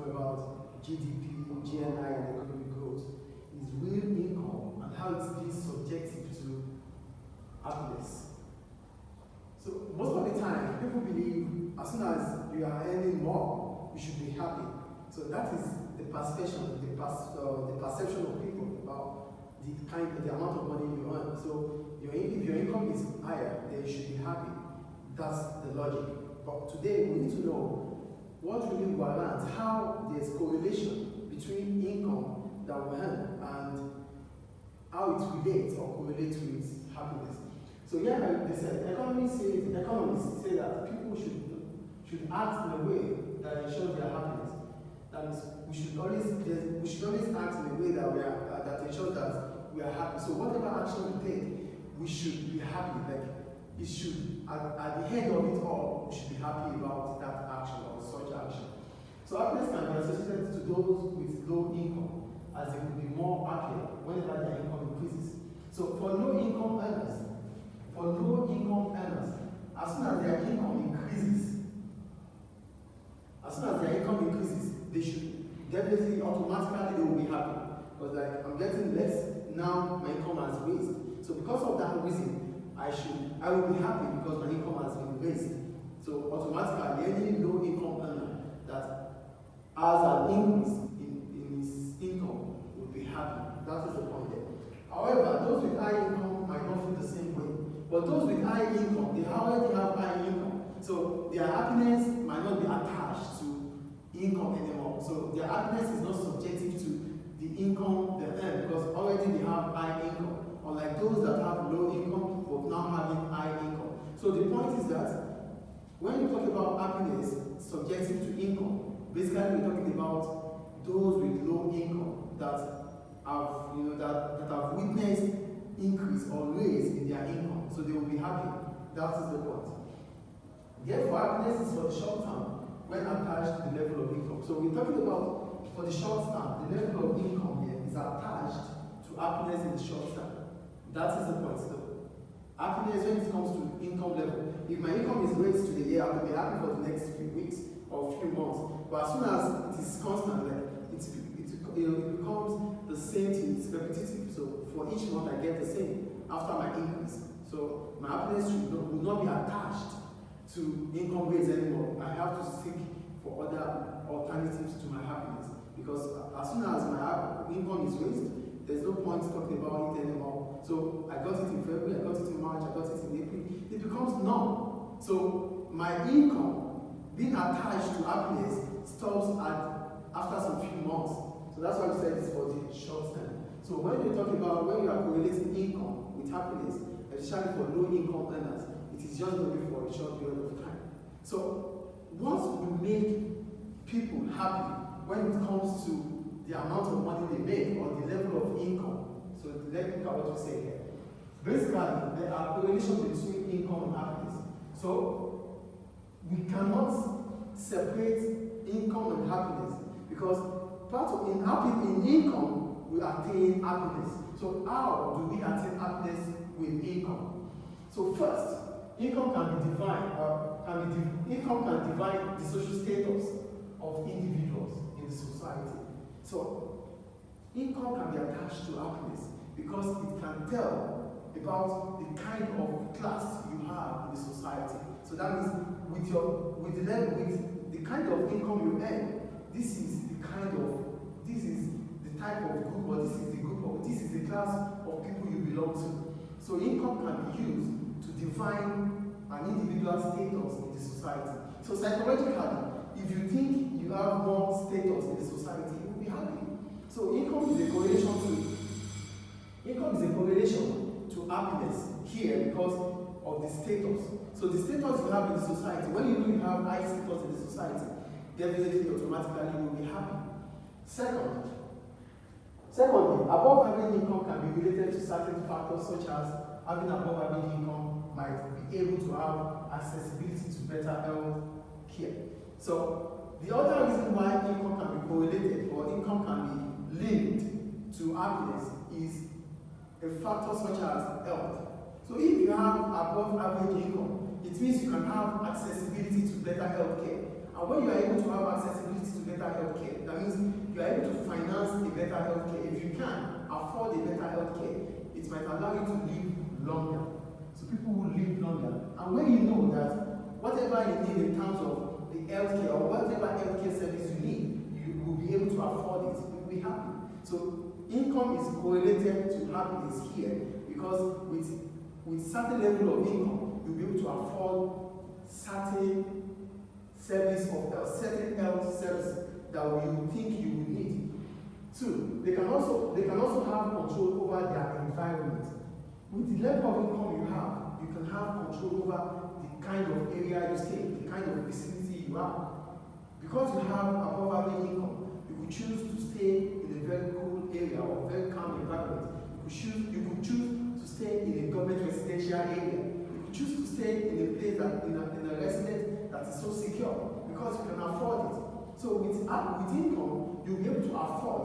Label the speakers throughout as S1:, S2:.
S1: more about GDP, GNI, and economic growth, is real income and how it's being subjective to happiness. So most of the time, people believe as soon as you are earning more, you should be happy. So that is the perception, the perception of people about the amount of money you earn. So if your income is higher, then you should be happy. That's the logic. But today we need to know what really warrants how there's correlation between income that we earn and how it relates or correlates with happiness. So here they said economists say that people should act in a way that ensures their happiness. That means we should always act in a way that ensures that we are happy. So whatever action we take, we should be happy. Like it should at the end of it all, we should be happy about that action or such action. So happiness can be associated to those with low income, as they could be more happier whenever their income increases. So for low income earners, as soon as their income increases, they should definitely automatically they will be happy. Because like I'm getting less, now my income has raised. So because of that reason, I will be happy because my income has been raised. So automatically any low income earner that has an increase in his income will be happy. That is the point there. However, those with high income might not feel the same way. But those with high income, they already have high income. So their happiness might not be attached to income anymore. So their happiness is not subjective to the income they earn because already they have high income. Unlike those that have low income but now having high income. So the point is that when you talk about happiness subjective to income, basically we're talking about those with low income that have witnessed increase or raise in their income. So they will be happy. That is the point. Therefore, happiness is for the short term when attached to the level of income. So we're talking about for the short term, the level of income here is attached to happiness in the short term. That is the point. So happiness when it comes to income level. If my income is raised today, I will be happy for the next few weeks or few months. But as soon as it is constant, like it becomes the same thing, it's repetitive. So for each month I get the same after my increase. So my happiness will not be attached to income rates anymore. I have to seek for other alternatives to my happiness. Because as soon as my income is raised, there's no point talking about it anymore. So I got it in February, I got it in March, I got it in April. It becomes norm. So my income being attached to happiness stops after some few months. So that's why we said it's for the short term. So when you talk about when you are correlating income with happiness, especially for low income earners, it is just going to be for a short period of time. So once we make people happy when it comes to the amount of money they make or the level of income, so let's look at what we say here. Basically, there are correlation between income and happiness. So we cannot separate income and happiness because in income we attain happiness. So how do we attain happiness with income? So first, income can define the social status of individuals in the society. So income can be attached to happiness because it can tell about the kind of class you have in the society. So that means with the kind of income you earn, this is the type of group, or this is the class of people you belong to. So income can be used to define an individual status in the society. So psychologically, if you think you have more status in the society, you will be happy. So income is a correlation to happiness here because of the status. So the status you have in the society, when you know you have high status in the society, definitely automatically you will be happy. Secondly, above average income can be related to certain factors such as having above average income might be able to have accessibility to better health care. So the other reason why income can be correlated or income can be linked to happiness is a factor such as health. So if you have above average income, it means you can have accessibility to better health care. And when you are able to have accessibility to better health care, healthcare, if you can afford a better healthcare, it might allow you to live longer. So people will live longer. And when you know that whatever you need in terms of the healthcare or whatever healthcare service you need, you will be able to afford it, you will be happy. So income is correlated to happiness here, because with certain level of income, you'll be able to afford certain service of health, certain health service that you think you will need. Two, they can also have control over their environment. With the level of income you can have control over the kind of area you stay, the kind of vicinity you have. Because you have above average income, you could choose to stay in a very cool area or very calm environment. You could choose to stay in a government residential area. You could choose to stay in a place in a residence that is so secure, because you can afford it. So with income, you'll be able to afford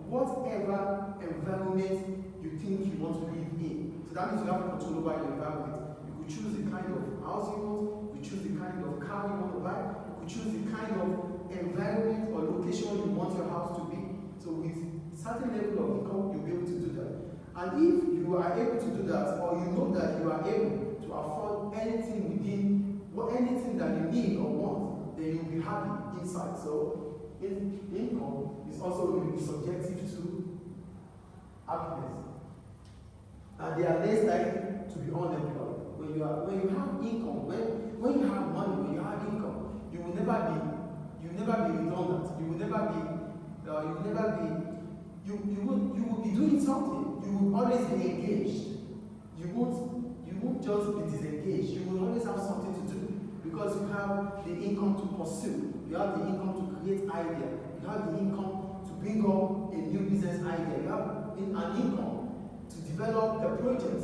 S1: whatever environment you think you want to live in. So that means you have control over your environment. You could choose the kind of house you want, you could choose the kind of car you want to buy, you could choose the kind of environment or location you want your house to be. So with certain level of income, you'll be able to do that. And if you are able to do that, or you know that you are able to afford anything anything that you need or want, then you'll be happy inside. So income is also going to be subjective to happiness. And they are less likely to be unemployed. When you have income, when you have money, when you have income, you will never be redundant. You will be doing something. You will always be engaged. You won't just be disengaged. You will always have something to do, because you have the income to pursue. You have the income to create idea. You have the income to bring up a new business idea. You have an income to develop a project.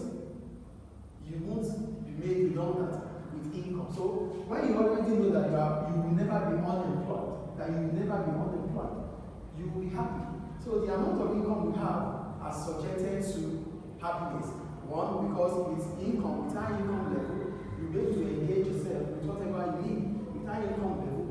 S1: You won't be made redundant with income. So when you already know that you will never be unemployed, you will be happy. So the amount of income you have are subjected to happiness. One, because with income, with high income level, you'll be able to engage yourself with whatever you need. With high income level,